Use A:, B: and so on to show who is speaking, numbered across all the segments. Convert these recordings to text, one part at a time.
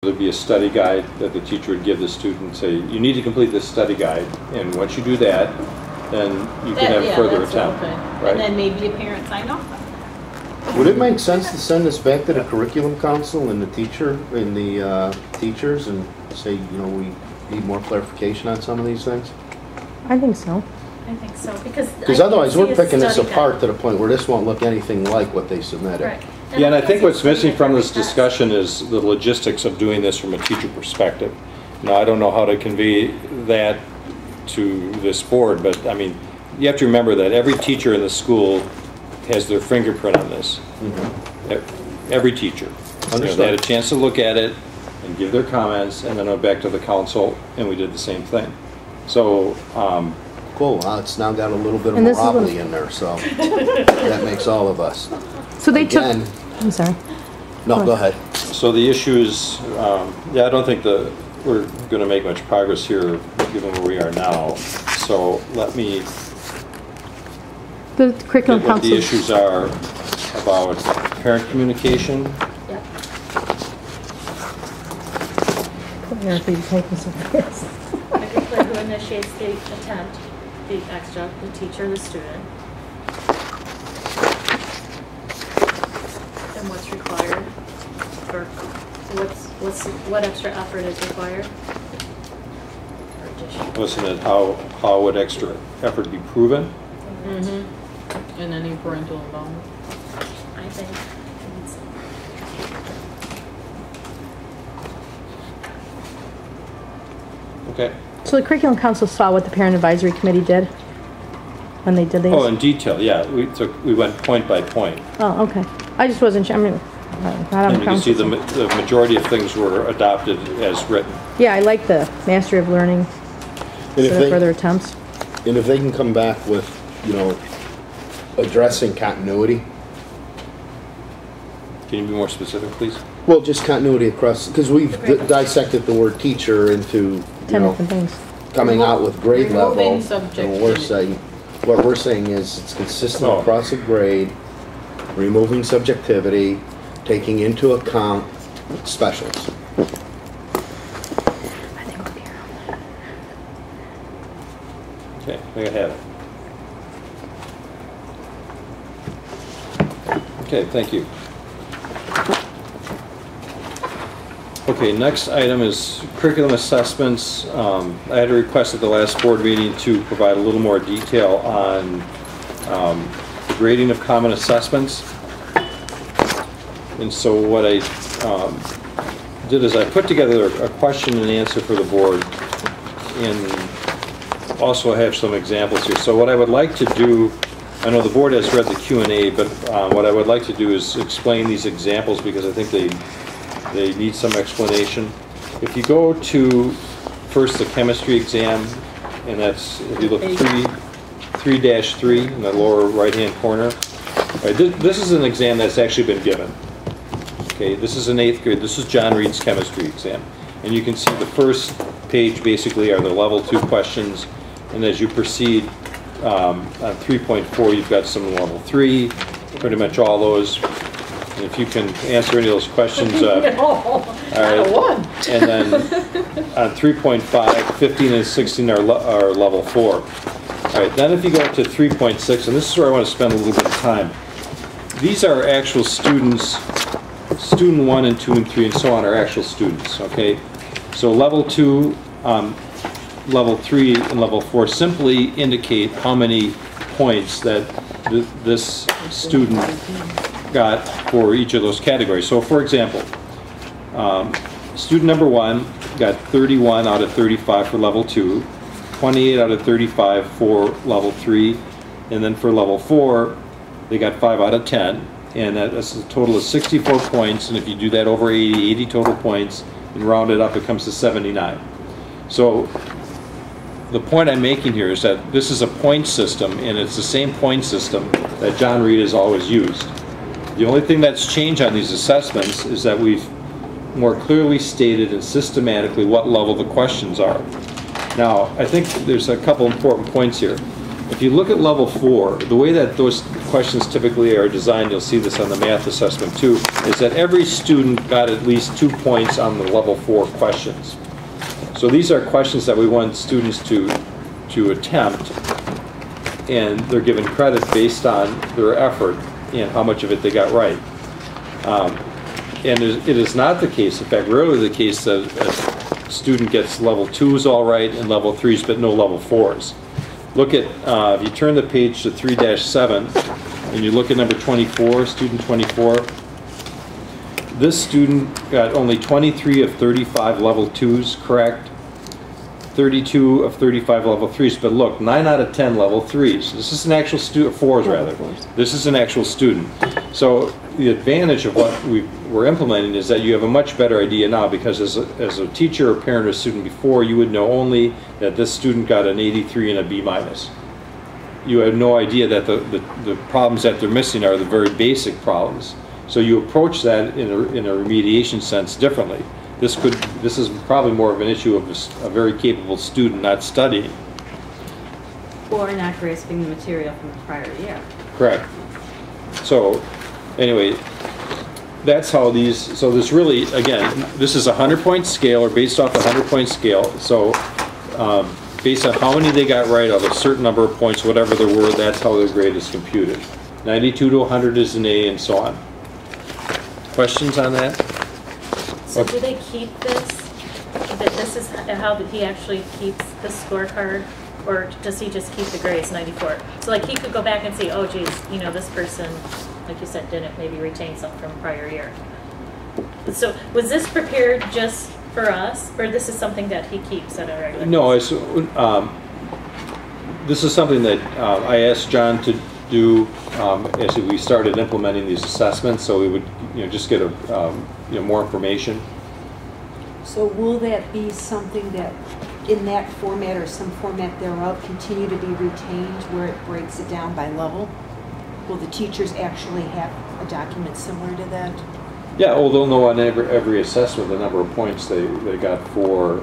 A: There'd be a study guide that the teacher would give the student, say, you need to complete this study guide, and once you do that, then you can have further attempt.
B: Okay.
A: Right?
B: And then maybe a parent sign off on it.
C: Would it make sense to send this back to the curriculum council and the teacher and the teachers and say, you know, we need more clarification on some of these things?
D: I think so.
B: I think so, because
C: Otherwise we're picking this apart to the point where this won't look anything like what they submitted.
B: Right.
A: Yeah, and I think what's missing from this discussion is the logistics of doing this from a teacher perspective. Now, I don't know how to convey that to this board, but I mean, you have to remember that every teacher in the school has their fingerprint on this. Mm-hmm. Every teacher. You know, they had a chance to look at it and give their comments, and then went back to the council, and we did the same thing. So,
C: cool. It's now got a little bit of monopoly in there, so that makes all of us.
D: So they
C: Again,
D: took. I'm sorry.
C: No, go ahead.
A: So the issue is, yeah, I don't think we're going to make much progress here, given where we are now. So let me.
D: The curriculum
A: what
D: council.
A: the issues are about parent communication.
B: Yeah. The player who initiates the attempt, the extra, the teacher, the student. And what's required, or what extra effort is required? Or additional?
A: Listen at how would extra effort be proven?
E: Mm-hmm. And any parental involvement.
B: I think.
A: Okay.
D: So the curriculum council saw what the parent advisory committee did when they did these?
A: Oh, in detail, yeah. We went point by point.
D: Oh, okay. I just wasn't sure. I mean, not on
A: And
D: the
A: you can see
D: council.
A: the majority of things were adopted as written.
D: Yeah, I like the mastery of learning instead of further attempts.
C: And if they can come back with, you know, addressing continuity.
A: Can you be more specific, please?
C: Well, just continuity across, because we've dissected the word teacher into, you
D: 10
C: know,
D: different things.
C: coming out with grade level.
E: Removing
C: What we're saying is it's consistent
A: Oh.
C: across a grade, removing subjectivity, taking into account specials.
D: I think we'll be around.
A: Okay, I think I have it. Okay, thank you. Okay, next item is curriculum assessments. I had a request at the last board meeting to provide a little more detail on the grading of common assessments. And so what I did is I put together a question and answer for the board, and also have some examples here. So what I would like to do, I know the board has read the Q&A, but what I would like to do is explain these examples because I think they need some explanation. If you go to first the chemistry exam, and that's, if you look 3-3 in the lower right-hand corner. Right, this is an exam that's actually been given. Okay, this is in 8th grade. This is John Reed's chemistry exam. And you can see the first page basically are the level 2 questions, and as you proceed on 3.4, you've got some level 3, pretty much all those. And if you can answer any of those questions, all right. And then on 3.5, 15 and 16 are level 4. All right, then if you go to 3.6, and this is where I want to spend a little bit of time. These are actual students, student 1 and 2 and 3 and so on are actual students, okay? So level 2, level 3, and level 4 simply indicate how many points that this student got for each of those categories. So for example, student number 1 got 31 out of 35 for level 2, 28 out of 35 for level 3, and then for level 4 they got 5 out of 10, and that's a total of 64 points. And if you do that over 80 total points and round it up, it comes to 79. So the point I'm making here is that this is a point system, and it's the same point system that John Reed has always used. The only thing that's changed on these assessments is that we've more clearly stated and systematically what level the questions are. Now, I think there's a couple important points here. If you look at level 4, the way that those questions typically are designed, you'll see this on the math assessment too, is that every student got at least 2 points on the level 4 questions. So these are questions that we want students to attempt, and they're given credit based on their effort and how much of it they got right. And it is not the case, in fact, rarely the case that a student gets level 2s all right and level 3s, but no level 4s. Look at, if you turn the page to 3-7, and you look at number 24, student 24, this student got only 23 of 35 level 2s correct, 32 of 35 level 3s, but look, 9 out of 10 level 3s. This is an actual student, 4s rather. This is an actual student. So the advantage of what we're implementing is that you have a much better idea now, because as a teacher or parent or student before, you would know only that this student got an 83 and a B minus. You have no idea that the problems that they're missing are the very basic problems. So you approach that in a remediation sense differently. This is probably more of an issue of a very capable student not studying.
F: Or not grasping the material from the prior year.
A: Correct. So, anyway, that's how these, so this really, again, this is a 100-point scale, or based off a 100-point scale. So, based on how many they got right out of a certain number of points, whatever there were, that's how the grade is computed. 92 to 100 is an A, and so on. Questions on that?
B: So do they keep this? That this is how he actually keeps the scorecard, or does he just keep the grades 94? So like he could go back and see, oh geez, you know, this person, like you said, didn't maybe retain something from prior year. So was this prepared just for us, or this is something that he keeps at a regular?
A: No, this is something that I asked John to do as we started implementing these assessments, so we would just get more information.
G: So will that be something that in that format or some format thereof continue to be retained where it breaks it down by level? Will the teachers actually have a document similar to that?
A: Yeah, well, they'll know on every assessment the number of points they got for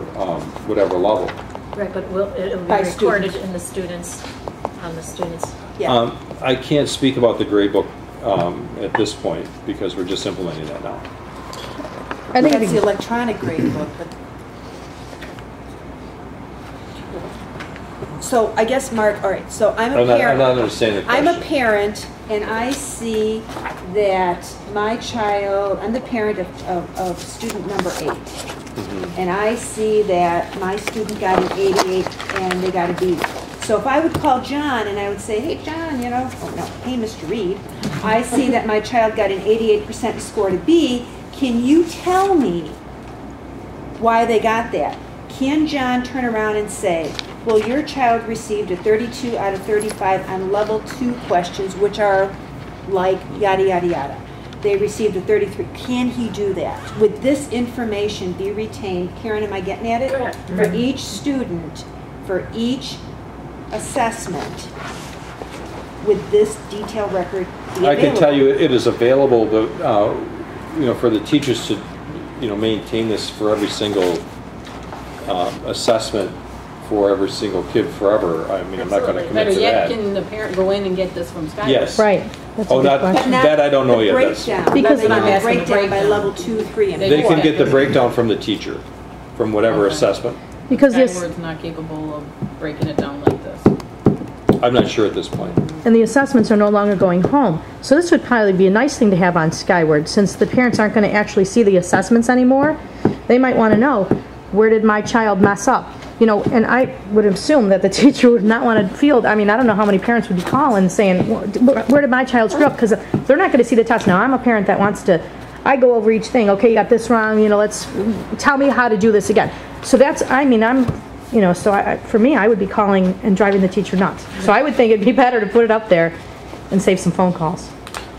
A: whatever level.
B: Right, but it will be
G: By
B: recorded
G: student.
B: in the students, on the students.
G: Yeah.
A: I can't speak about the grade book at this point because we're just implementing that now.
D: I think
G: That's the electronic grade book, but. So I guess Mark, all right, so I'm a parent.
A: I'm not understanding the question.
G: I'm a parent and I see that my child, I'm the parent of student number 8.
A: Mm-hmm.
G: And I see that my student got an 88 and they got a B. So if I would call John and I would say, hey John, oh no, hey Mr. Reed, I see that my child got an 88% and scored a B, can you tell me why they got that? Can John turn around and say, well, your child received a 32 out of 35 on level 2 questions, which are like yada, yada, yada. They received a 33. Can he do that? Would this information be retained? Karen, am I getting at it?
B: Correct.
G: For each student, for each assessment, would this detailed record be available?
A: I can tell you it is available, but for the teachers to maintain this for every single assessment for every single kid forever. I mean, I'm not going to commit
E: Better
A: to
E: yet,
A: that.
E: can the parent go in and get this from Skype?
A: Yes.
D: right. That's a
A: Oh,
D: good
A: not
D: question.
A: that I don't know yet.
G: Breakdown.
D: Because
G: They
E: I'm
G: get
E: asking the
G: breakdown by
E: breakdown.
G: level 2, 3, and 4.
A: They can get the
E: Okay.
A: breakdown from the teacher, from whatever
E: Okay.
A: assessment.
D: Because this,
E: Skyward's not capable of breaking it down like this.
A: I'm not sure at this point.
D: and the assessments are no longer going home. So this would probably be a nice thing to have on Skyward, since the parents aren't going to actually see the assessments anymore. They might want to know, where did my child mess up? And I would assume that the teacher would not want to field, I don't know how many parents would be calling saying, where did my child screw up? Because they're not going to see the test. Now, I'm a parent that wants to, I go over each thing. Okay, you got this wrong, let's, tell me how to do this again. So that's, for me, I would be calling and driving the teacher nuts. So I would think it'd be better to put it up there and save some phone calls.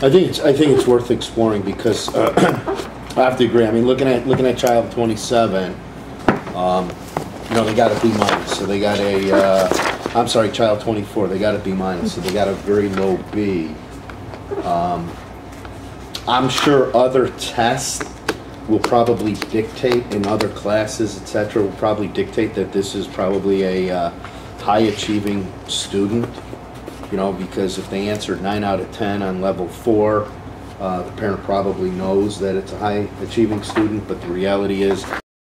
C: I think it's worth exploring because I have to agree. I mean, looking at child 27, they got a B minus, so they got child 24, they got a B minus, so they got a very low B. I'm sure other tests will probably dictate, in other classes, etc., will probably dictate that this is probably a high achieving student. You know, because if they answered 9 out of 10 on level 4, the parent probably knows that it's a high achieving student, but the reality is